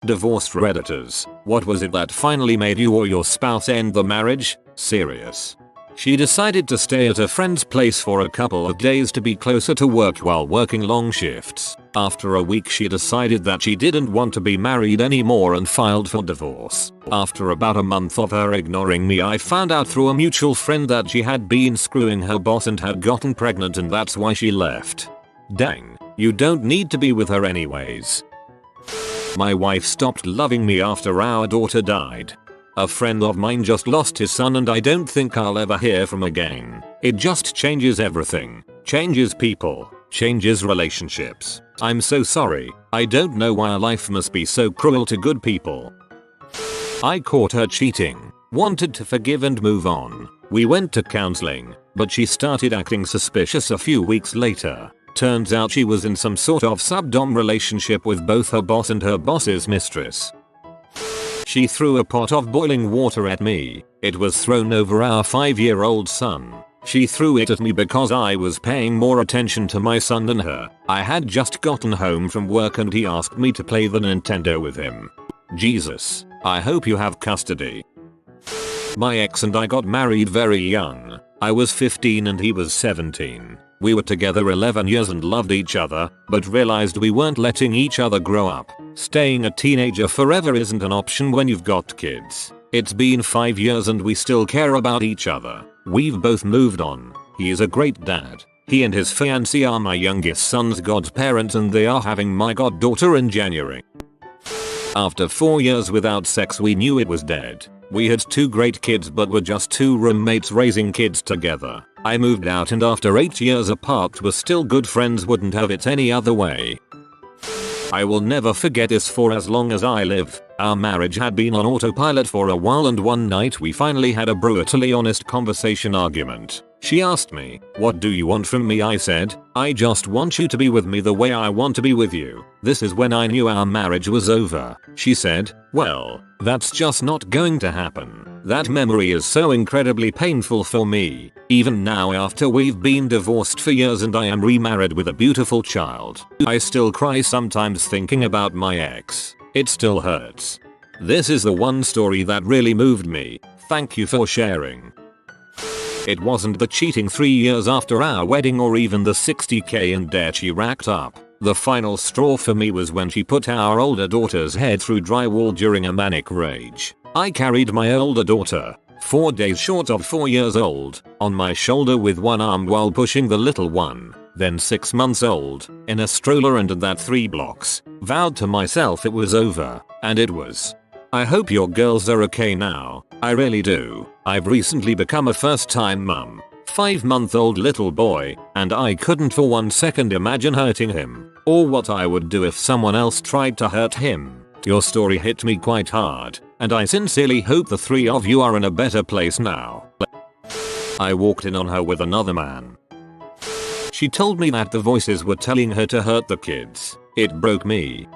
Divorced Redditors, what was it that finally made you or your spouse end the marriage? Serious. She decided to stay at a friend's place for a couple of days to be closer to work while working long shifts. After a week she decided that she didn't want to be married anymore and filed for divorce. After about a month of her ignoring me, I found out through a mutual friend that she had been screwing her boss and had gotten pregnant, and that's why she left. Dang, you don't need to be with her anyways. My wife stopped loving me after our daughter died. A friend of mine just lost his son and I don't think I'll ever hear from again. It just changes everything. Changes people. Changes relationships. I'm so sorry. I don't know why life must be so cruel to good people. I caught her cheating. Wanted to forgive and move on. We went to counseling, but she started acting suspicious a few weeks later. Turns out she was in some sort of subdom relationship with both her boss and her boss's mistress. She threw a pot of boiling water at me. It was thrown over our 5-year-old son. She threw it at me because I was paying more attention to my son than her. I had just gotten home from work and he asked me to play the Nintendo with him. Jesus, I hope you have custody. My ex and I got married very young. I was 15 and he was 17. We were together 11 years and loved each other, but realized we weren't letting each other grow up. Staying a teenager forever isn't an option when you've got kids. It's been 5 years and we still care about each other. We've both moved on. He is a great dad. He and his fiancée are my youngest son's godparents and they are having my goddaughter in January. After 4 years without sex we knew it was dead. We had 2 great kids but were just 2 roommates raising kids together. I moved out and after 8 years apart were still good friends, wouldn't have it any other way. I will never forget this for as long as I live. Our marriage had been on autopilot for a while and one night we finally had a brutally honest conversation argument. She asked me, "What do you want from me?" I said, "I just want you to be with me the way I want to be with you." This is when I knew our marriage was over. She said, "Well, that's just not going to happen." That memory is so incredibly painful for me. Even now after we've been divorced for years and I am remarried with a beautiful child, I still cry sometimes thinking about my ex. It still hurts. This is the one story that really moved me. Thank you for sharing. It wasn't the cheating 3 years after our wedding or even the $60,000 in debt she racked up. The final straw for me was when she put our older daughter's head through drywall during a manic rage. I carried my older daughter, 4 days short of 4 years old, on my shoulder with one arm while pushing the little one, then 6 months old, in a stroller and at that 3 blocks. Vowed to myself it was over, and it was. I hope your girls are okay now. I really do. I've recently become a first-time mum. 5-month-old little boy, and I couldn't for 1 second imagine hurting him, or what I would do if someone else tried to hurt him. Your story hit me quite hard, and I sincerely hope the 3 of you are in a better place now. I walked in on her with another man. She told me that the voices were telling her to hurt the kids. It broke me.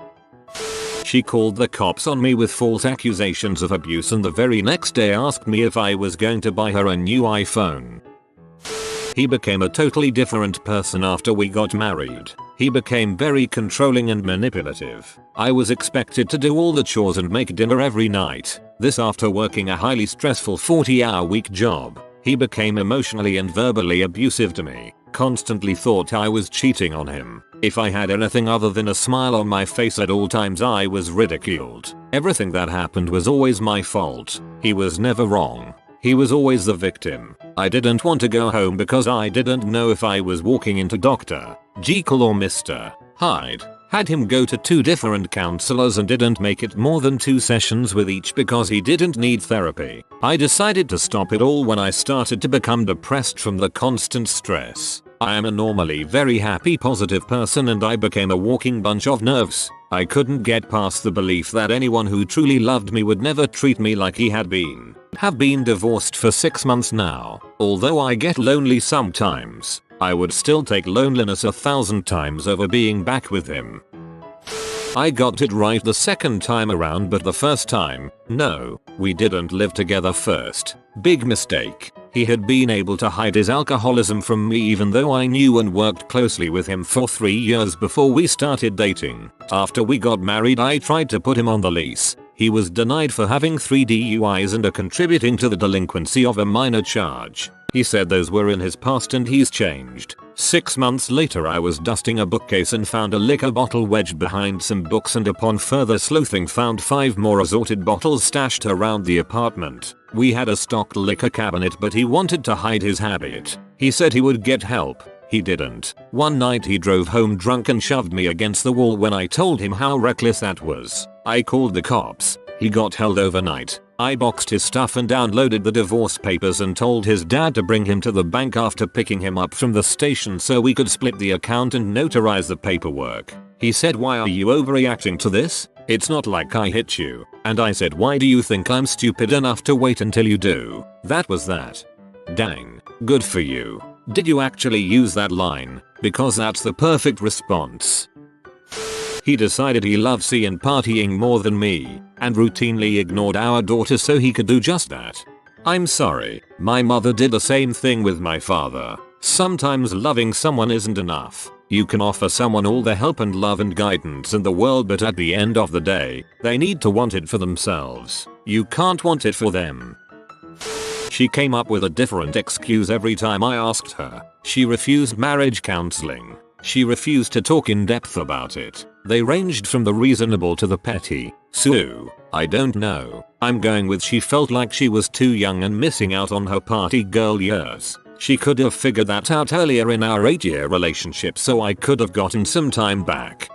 She called the cops on me with false accusations of abuse and the very next day asked me if I was going to buy her a new iPhone. He became a totally different person after we got married. He became very controlling and manipulative. I was expected to do all the chores and make dinner every night. This after working a highly stressful 40-hour-week job. He became emotionally and verbally abusive to me. Constantly thought I was cheating on him. If I had anything other than a smile on my face at all times I was ridiculed. Everything that happened was always my fault. He was never wrong. He was always the victim. I didn't want to go home because I didn't know if I was walking into Dr. Jekyll or Mr. Hyde. Had him go to 2 different counselors and didn't make it more than 2 sessions with each because he didn't need therapy. I decided to stop it all when I started to become depressed from the constant stress. I am a normally very happy positive person and I became a walking bunch of nerves. I couldn't get past the belief that anyone who truly loved me would never treat me like he had been. Have been divorced for 6 months now. Although I get lonely sometimes, I would still take loneliness 1,000 times over being back with him. I got it right the second time around, but the first time, no, we didn't live together first. Big mistake. He had been able to hide his alcoholism from me even though I knew and worked closely with him for 3 years before we started dating. After we got married I tried to put him on the lease. He was denied for having 3 DUIs and contributing to the delinquency of a minor charge. He said those were in his past and he's changed. 6 months later I was dusting a bookcase and found a liquor bottle wedged behind some books, and upon further sleuthing found 5 more assorted bottles stashed around the apartment. We had a stocked liquor cabinet but he wanted to hide his habit. He said he would get help. He didn't. One night he drove home drunk and shoved me against the wall when I told him how reckless that was. I called the cops. He got held overnight. I boxed his stuff and downloaded the divorce papers and told his dad to bring him to the bank after picking him up from the station so we could split the account and notarize the paperwork. He said, "Why are you overreacting to this? It's not like I hit you." And I said, "Why do you think I'm stupid enough to wait until you do?" That was that. Dang. Good for you. Did you actually use that line? Because that's the perfect response. He decided he loved seeing partying more than me, and routinely ignored our daughter so he could do just that. I'm sorry, my mother did the same thing with my father. Sometimes loving someone isn't enough. You can offer someone all the help and love and guidance in the world, but at the end of the day, they need to want it for themselves. You can't want it for them. She came up with a different excuse every time I asked her. She refused marriage counseling. She refused to talk in depth about it. They ranged from the reasonable to the petty. So, I don't know. I'm going with she felt like she was too young and missing out on her party girl years. She could have figured that out earlier in our 8-year relationship so I could have gotten some time back.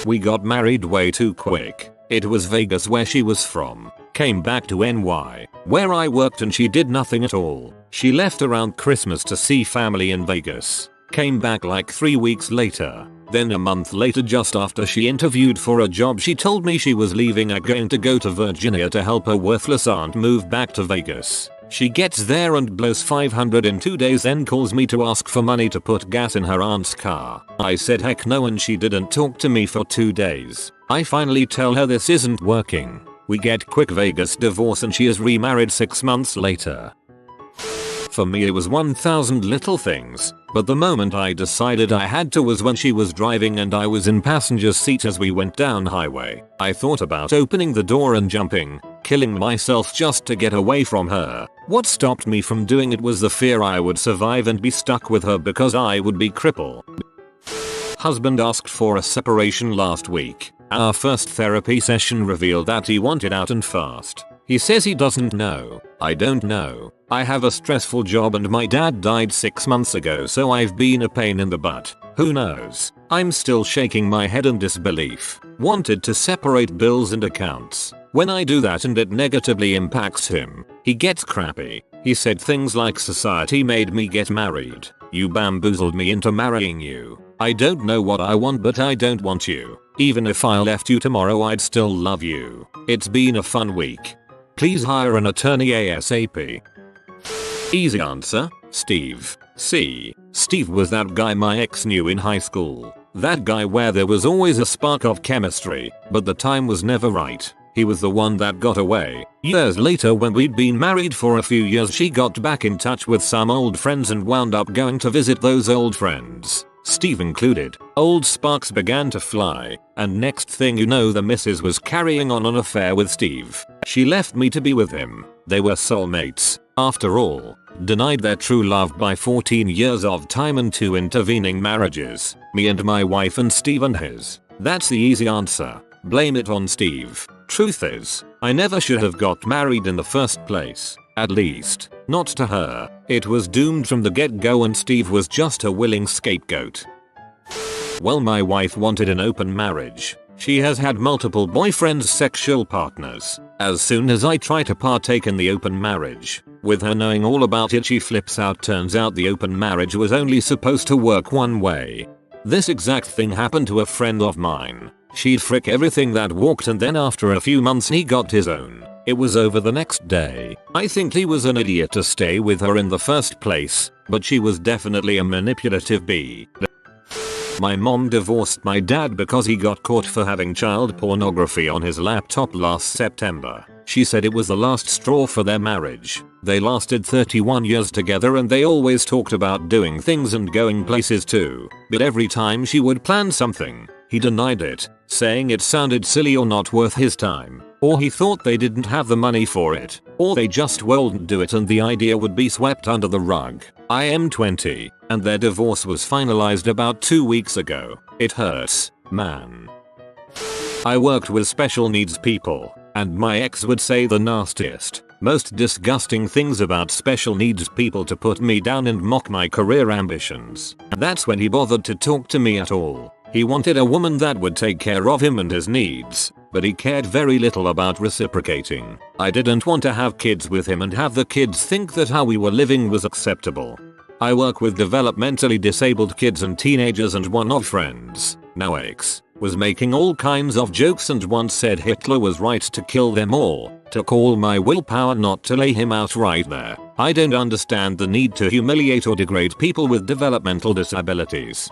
We got married way too quick. It was Vegas where she was from. Came back to NY, where I worked, and she did nothing at all. She left around Christmas to see family in Vegas. Came back like 3 weeks later. Then a month later, just after she interviewed for a job, she told me she was leaving and going to go to Virginia to help her worthless aunt move back to Vegas. She gets there and blows $500 in 2 days, then calls me to ask for money to put gas in her aunt's car. I said heck no, and she didn't talk to me for 2 days. I finally tell her this isn't working. We get quick Vegas divorce and she is remarried 6 months later. For me it was 1,000 little things, but the moment I decided I had to was when she was driving and I was in passenger seat as we went down highway. I thought about opening the door and jumping, killing myself just to get away from her. What stopped me from doing it was the fear I would survive and be stuck with her because I would be crippled. Husband asked for a separation last week. Our first therapy session revealed that he wanted out and fast. He says he doesn't know. I don't know. I have a stressful job and my dad died 6 months ago, so I've been a pain in the butt. Who knows? I'm still shaking my head in disbelief. Wanted to separate bills and accounts. When I do that and it negatively impacts him, he gets crappy. He said things like society made me get married. You bamboozled me into marrying you. I don't know what I want, but I don't want you. Even if I left you tomorrow, I'd still love you. It's been a fun week. Please hire an attorney ASAP. Easy answer, Steve. See, Steve was that guy my ex knew in high school. That guy where there was always a spark of chemistry, but the time was never right. He was the one that got away. Years later, when we'd been married for a few years, she got back in touch with some old friends and wound up going to visit those old friends, Steve included. Old sparks began to fly, and next thing you know, the missus was carrying on an affair with Steve. She left me to be with him. They were soulmates, after all. Denied their true love by 14 years of time and 2 intervening marriages. Me and my wife and Steve and his. That's the easy answer. Blame it on Steve. Truth is, I never should have got married in the first place. At least, not to her. It was doomed from the get-go and Steve was just a willing scapegoat. Well, my wife wanted an open marriage. She has had multiple boyfriends, sexual partners. As soon as I try to partake in the open marriage, with her knowing all about it, she flips out. Turns out the open marriage was only supposed to work one way. This exact thing happened to a friend of mine. She'd frick everything that walked, and then after a few months he got his own. It was over the next day. I think he was an idiot to stay with her in the first place, but she was definitely a manipulative bee. My mom divorced my dad because he got caught for having child pornography on his laptop last September. She said it was the last straw for their marriage. They lasted 31 years together and they always talked about doing things and going places too. But every time she would plan something, he denied it, saying it sounded silly or not worth his time, or he thought they didn't have the money for it, or they just wouldn't do it and the idea would be swept under the rug. I am 20, and their divorce was finalized about 2 weeks ago. It hurts, man. I worked with special needs people, and my ex would say the nastiest, most disgusting things about special needs people to put me down and mock my career ambitions. That's when he bothered to talk to me at all. He wanted a woman that would take care of him and his needs, but he cared very little about reciprocating. I didn't want to have kids with him and have the kids think that how we were living was acceptable. I work with developmentally disabled kids and teenagers, and one of friends, now ex, was making all kinds of jokes and once said Hitler was right to kill them all. Took all my willpower not to lay him out right there. I don't understand the need to humiliate or degrade people with developmental disabilities.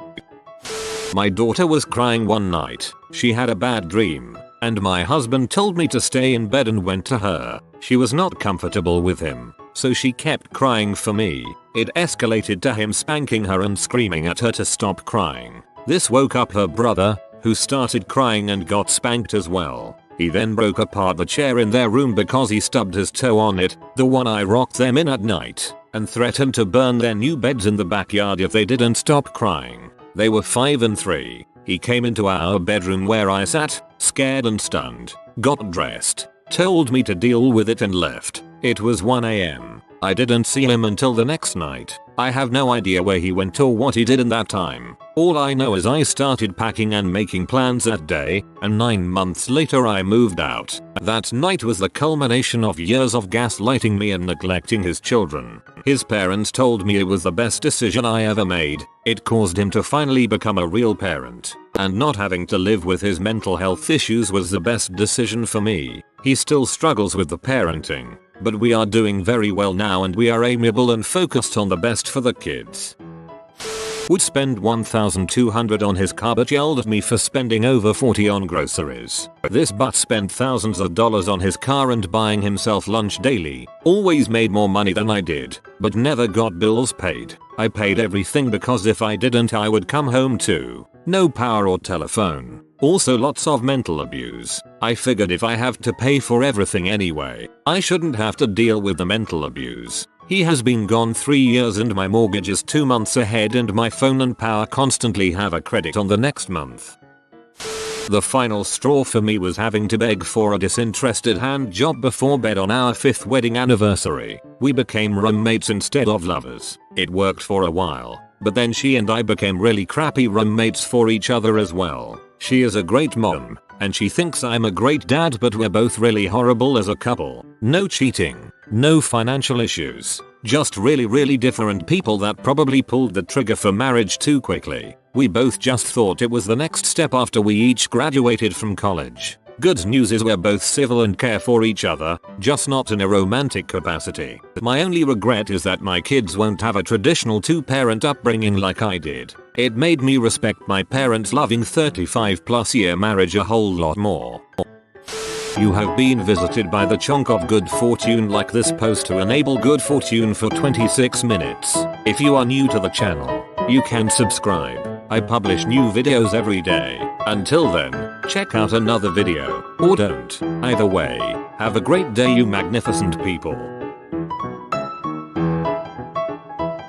My daughter was crying one night. She had a bad dream, and my husband told me to stay in bed and went to her. She was not comfortable with him, so she kept crying for me. It escalated to him spanking her and screaming at her to stop crying. This woke up her brother, who started crying and got spanked as well. He then broke apart the chair in their room because he stubbed his toe on it, the one I rocked them in at night, and threatened to burn their new beds in the backyard if they didn't stop crying. They were 5 and 3. He came into our bedroom where I sat, scared and stunned, got dressed, told me to deal with it and left. It was 1 AM. I didn't see him until the next night. I have no idea where he went or what he did in that time. All I know is I started packing and making plans that day, and 9 months later I moved out. That night was the culmination of years of gaslighting me and neglecting his children. His parents told me it was the best decision I ever made. It caused him to finally become a real parent, and not having to live with his mental health issues was the best decision for me. He still struggles with the parenting, but we are doing very well now and we are amiable and focused on the best for the kids. Would spend $1,200 on his car but yelled at me for spending over $40 on groceries. This butt spent thousands of dollars on his car and buying himself lunch daily. Always made more money than I did, but never got bills paid. I paid everything because if I didn't I would come home too. No power or telephone. Also lots of mental abuse. I figured if I have to pay for everything anyway, I shouldn't have to deal with the mental abuse. He has been gone 3 years and my mortgage is 2 months ahead and my phone and power constantly have a credit on the next month. The final straw for me was having to beg for a disinterested hand job before bed on our 5th wedding anniversary. We became roommates instead of lovers. It worked for a while, but then she and I became really crappy roommates for each other as well. She is a great mom, and she thinks I'm a great dad, but we're both really horrible as a couple. No cheating, no financial issues, just really different people that probably pulled the trigger for marriage too quickly. We both just thought it was the next step after we each graduated from college. Good news is we're both civil and care for each other, just not in a romantic capacity. My only regret is that my kids won't have a traditional 2-parent upbringing like I did. It made me respect my parents' loving 35+ year marriage a whole lot more. You have been visited by the chunk of good fortune. Like this post to enable good fortune for 26 minutes. If you are new to the channel, you can subscribe. I publish new videos every day. Until then, check out another video, or don't. Either way, have a great day you magnificent people.